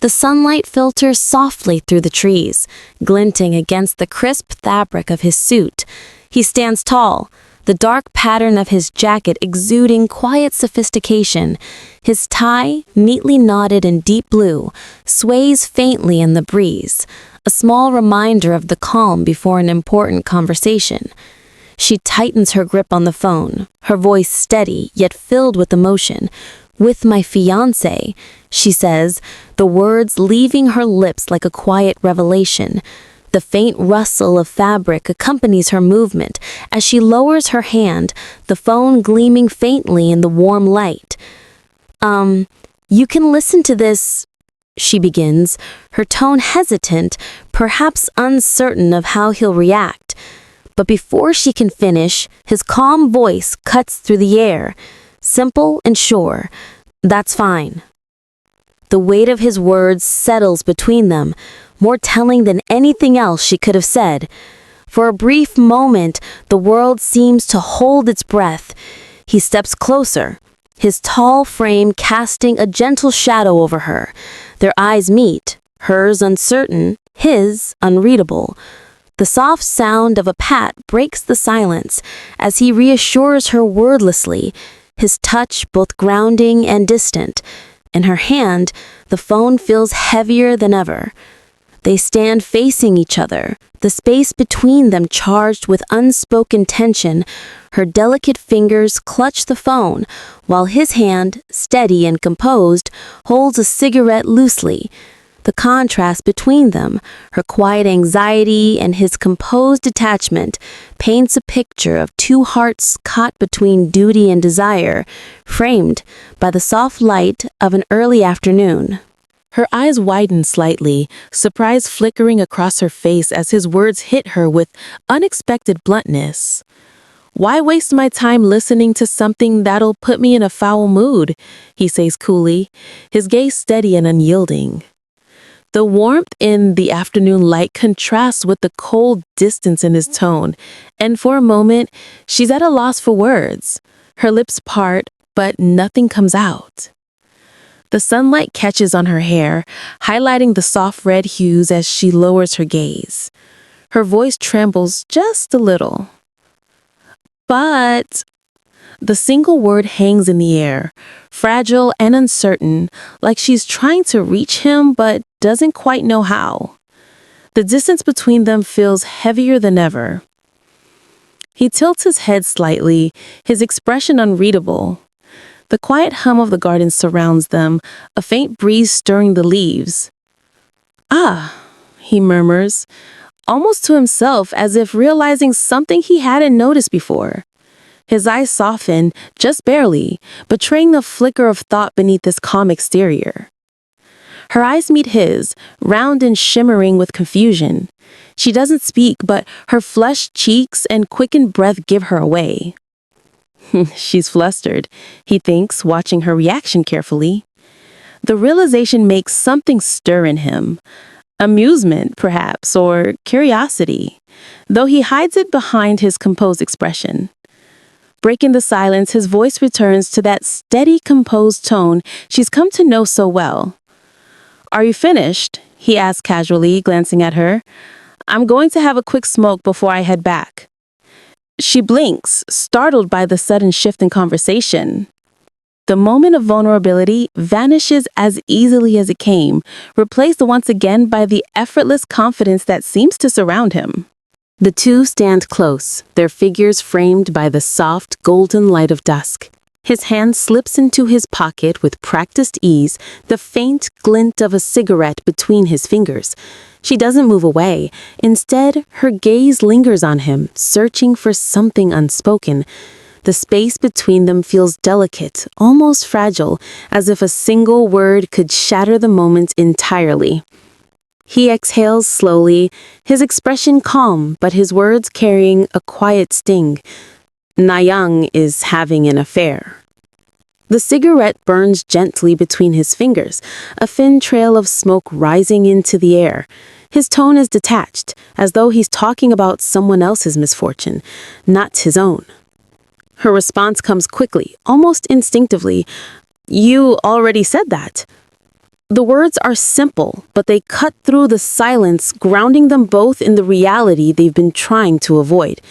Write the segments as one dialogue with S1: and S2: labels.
S1: The sunlight filters softly through the trees, glinting against the crisp fabric of his suit. He stands tall, the dark pattern of his jacket exuding quiet sophistication. His tie, neatly knotted in deep blue, sways faintly in the breeze, a small reminder of the calm before an important conversation. She tightens her grip on the phone, her voice steady yet filled with emotion. "With my fiancé," she says, the words leaving her lips like a quiet revelation. The faint rustle of fabric accompanies her movement as she lowers her hand, the phone gleaming faintly in the warm light. You can listen to this," she begins, her tone hesitant, perhaps uncertain of how he'll react. But before she can finish, his calm voice cuts through the air, simple and sure. "That's fine." The weight of his words settles between them, more telling than anything else she could have said. For a brief moment, the world seems to hold its breath. He steps closer, his tall frame casting a gentle shadow over her. Their eyes meet, hers uncertain, his unreadable. The soft sound of a pat breaks the silence as he reassures her wordlessly, his touch both grounding and distant. In her hand, the phone feels heavier than ever. They stand facing each other, the space between them charged with unspoken tension. Her delicate fingers clutch the phone, while his hand, steady and composed, holds a cigarette loosely. The contrast between them, her quiet anxiety and his composed detachment, paints a picture of two hearts caught between duty and desire, framed by the soft light of an early afternoon. Her eyes widen slightly, surprise flickering across her face as his words hit her with unexpected bluntness. "Why waste my time listening to something that'll put me in a foul mood?" he says coolly, his gaze steady and unyielding. The warmth in the afternoon light contrasts with the cold distance in his tone, and for a moment, she's at a loss for words. Her lips part, but nothing comes out. The sunlight catches on her hair, highlighting the soft red hues as she lowers her gaze. Her voice trembles just a little. "But..." The single word hangs in the air, fragile and uncertain, like she's trying to reach him but doesn't quite know how. The distance between them feels heavier than ever. He tilts his head slightly, his expression unreadable. The quiet hum of the garden surrounds them, a faint breeze stirring the leaves. "Ah," he murmurs, almost to himself as if realizing something he hadn't noticed before. His eyes soften, just barely, betraying the flicker of thought beneath this calm exterior. Her eyes meet his, round and shimmering with confusion. She doesn't speak, but her flushed cheeks and quickened breath give her away. She's flustered, he thinks, watching her reaction carefully. The realization makes something stir in him. Amusement, perhaps, or curiosity, though he hides it behind his composed expression. Breaking the silence, his voice returns to that steady, composed tone she's come to know so well. "Are you finished?" he asks casually, glancing at her. "I'm going to have a quick smoke before I head back." She blinks, startled by the sudden shift in conversation. The moment of vulnerability vanishes as easily as it came, replaced once again by the effortless confidence that seems to surround him. The two stand close, their figures framed by the soft, golden light of dusk. His hand slips into his pocket with practiced ease, the faint glint of a cigarette between his fingers. She doesn't move away. Instead, her gaze lingers on him, searching for something unspoken. The space between them feels delicate, almost fragile, as if a single word could shatter the moment entirely. He exhales slowly, his expression calm, but his words carrying a quiet sting. "Nayang is having an affair." The cigarette burns gently between his fingers, a thin trail of smoke rising into the air. His tone is detached, as though he's talking about someone else's misfortune, not his own. Her response comes quickly, almost instinctively. "You already said that."
S2: The words are simple, but they cut through the silence, grounding them both in the reality they've been trying to avoid.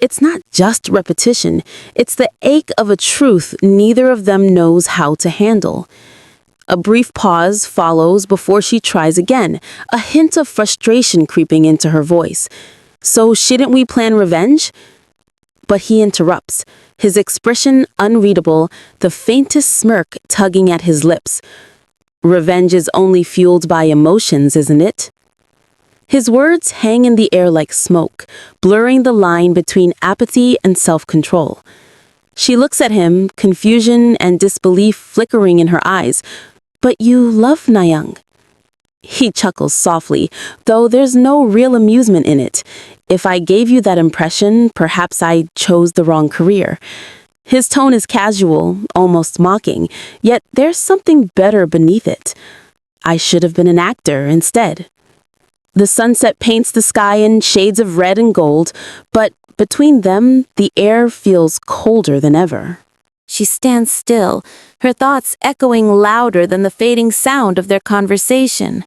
S2: It's not just repetition, it's the ache of a truth neither of them knows how to handle. A brief pause follows before she tries again, a hint of frustration creeping into her voice. So shouldn't we plan revenge? But he interrupts, his expression unreadable, the faintest smirk tugging at his lips. Revenge is only fueled by emotions, isn't it? His words hang in the air like smoke, blurring the line between apathy and self-control. She looks at him, confusion and disbelief flickering in her eyes. But you love Nayang. He chuckles softly, though there's no real amusement in it. If I gave you that impression, perhaps I chose the wrong career. His tone is casual, almost mocking, yet there's something better beneath it. I should have been an actor instead. The sunset paints the sky in shades of red and gold, but between them, the air feels colder than ever.
S1: She stands still, her thoughts echoing louder than the fading sound of their conversation.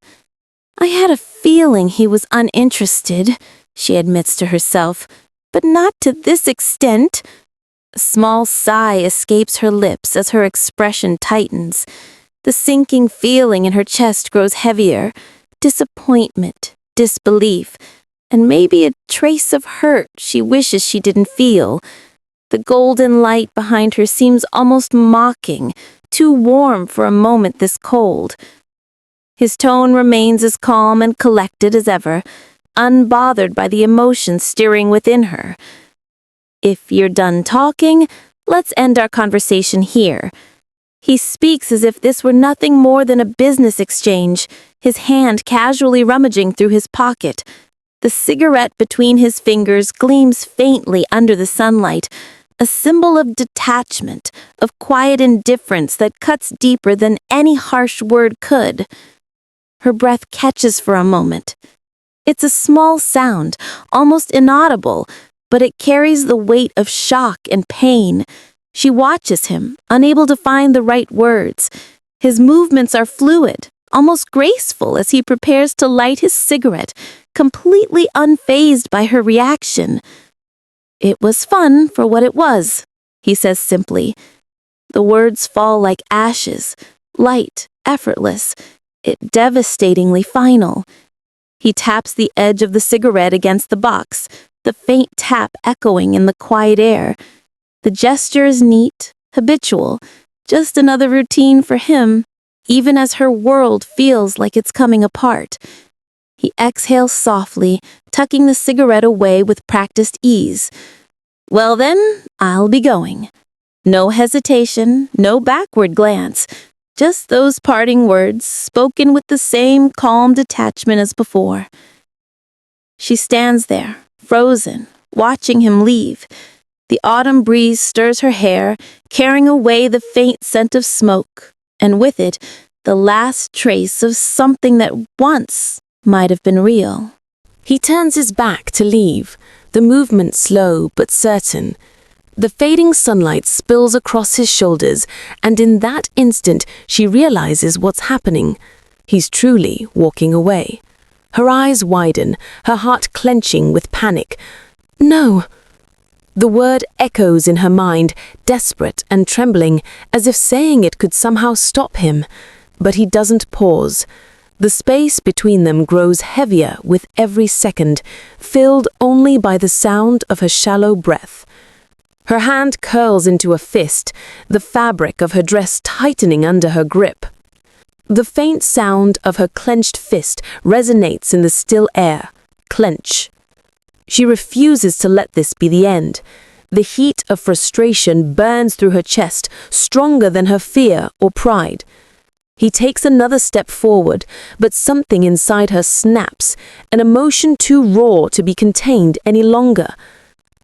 S1: I had a feeling he was uninterested, she admits to herself, but not to this extent. A small sigh escapes her lips as her expression tightens. The sinking feeling in her chest grows heavier. Disappointment, disbelief, and maybe a trace of hurt she wishes she didn't feel. The golden light behind her seems almost mocking, too warm for a moment this cold. His tone remains as calm and collected as ever, unbothered by the emotions stirring within her. If you're done talking, let's end our conversation here. He speaks as if this were nothing more than a business exchange, his hand casually rummaging through his pocket. The cigarette between his fingers gleams faintly under the sunlight, a symbol of detachment, of quiet indifference that cuts deeper than any harsh word could. Her breath catches for a moment. It's a small sound, almost inaudible, but it carries the weight of shock and pain. She watches him, unable to find the right words. His movements are fluid, almost graceful as he prepares to light his cigarette, completely unfazed by her reaction. It was fun for what it was, he says simply. The words fall like ashes, light, effortless, it devastatingly final. He taps the edge of the cigarette against the box, the faint tap echoing in the quiet air. The gesture is neat, habitual, just another routine for him, even as her world feels like it's coming apart. He exhales softly, tucking the cigarette away with practiced ease. Well then, I'll be going. No hesitation, no backward glance, just those parting words, spoken with the same calm detachment as before. She stands there, frozen, watching him leave. The autumn breeze stirs her hair, carrying away the faint scent of smoke, and with it, the last trace of something that once might have been real.
S2: He turns his back to leave, the movement slow but certain. The fading sunlight spills across his shoulders, and in that instant she realizes what's happening. He's truly walking away. Her eyes widen, her heart clenching with panic. No! The word echoes in her mind, desperate and trembling, as if saying it could somehow stop him. But he doesn't pause. The space between them grows heavier with every second, filled only by the sound of her shallow breath. Her hand curls into a fist, the fabric of her dress tightening under her grip. The faint sound of her clenched fist resonates in the still air. Clench. She refuses to let this be the end. The heat of frustration burns through her chest, stronger than her fear or pride. He takes another step forward, but something inside her snaps, an emotion too raw to be contained any longer.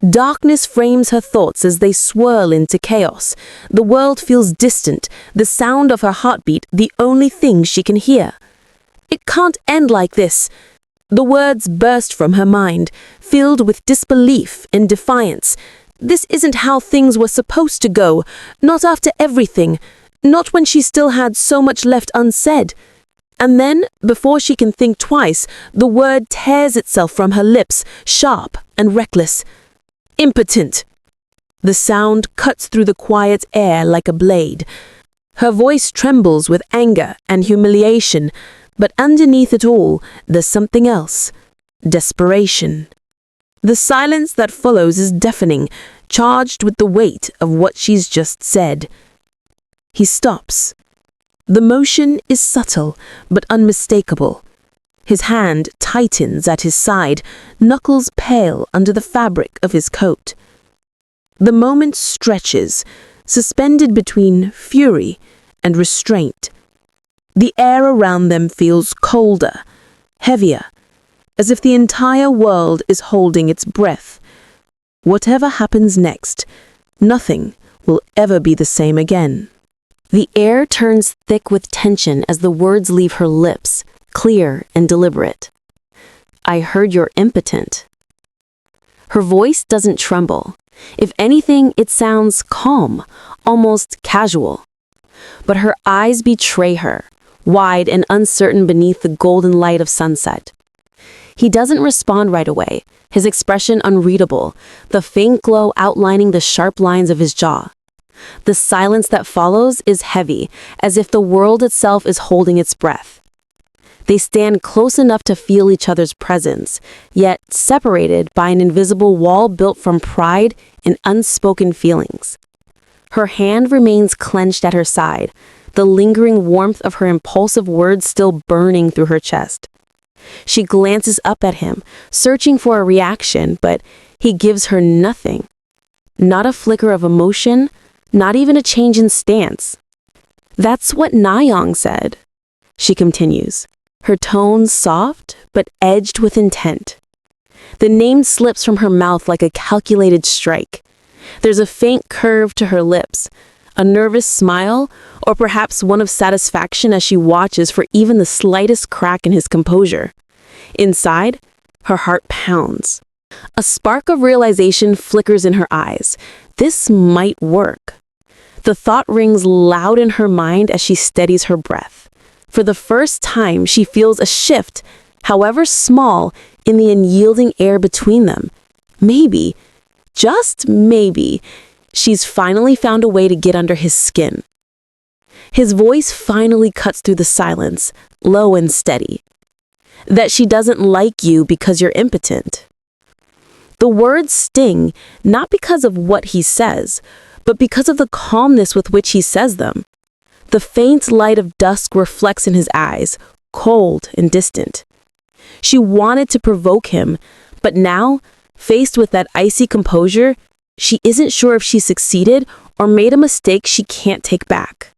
S2: Darkness frames her thoughts as they swirl into chaos. The world feels distant, the sound of her heartbeat the only thing she can hear. It can't end like this. The words burst from her mind, filled with disbelief and defiance. This isn't how things were supposed to go, not after everything, not when she still had so much left unsaid. And then, before she can think twice, the word tears itself from her lips, sharp and reckless. Impotent. The sound cuts through the quiet air like a blade. Her voice trembles with anger and humiliation, but underneath it all, there's something else. Desperation. The silence that follows is deafening, charged with the weight of what she's just said. He stops. The motion is subtle, but unmistakable. His hand tightens at his side, knuckles pale under the fabric of his coat. The moment stretches, suspended between fury and restraint. The air around them feels colder, heavier, as if the entire world is holding its breath. Whatever happens next, nothing will ever be the same again.
S1: The air turns thick with tension as the words leave her lips, clear and deliberate. I heard you're impotent. Her voice doesn't tremble. If anything, it sounds calm, almost casual. But her eyes betray her, wide and uncertain beneath the golden light of sunset. He doesn't respond right away, his expression unreadable, the faint glow outlining the sharp lines of his jaw. The silence that follows is heavy, as if the world itself is holding its breath. They stand close enough to feel each other's presence, yet separated by an invisible wall built from pride and unspoken feelings. Her hand remains clenched at her side, the lingering warmth of her impulsive words still burning through her chest. She glances up at him, searching for a reaction, but he gives her nothing. Not a flicker of emotion, not even a change in stance. That's what Nayong said, she continues, her tone soft but edged with intent. The name slips from her mouth like a calculated strike. There's a faint curve to her lips, a nervous smile, or perhaps one of satisfaction as she watches for even the slightest crack in his composure. Inside, her heart pounds. A spark of realization flickers in her eyes. This might work. The thought rings loud in her mind as she steadies her breath. For the first time, she feels a shift, however small, in the unyielding air between them. Maybe, just maybe, she's finally found a way to get under his skin. His voice finally cuts through the silence, low and steady. That she doesn't like you because you're impotent. The words sting, not because of what he says, but because of the calmness with which he says them. The faint light of dusk reflects in his eyes, cold and distant. She wanted to provoke him, but now, faced with that icy composure, she isn't sure if she succeeded or made a mistake she can't take back.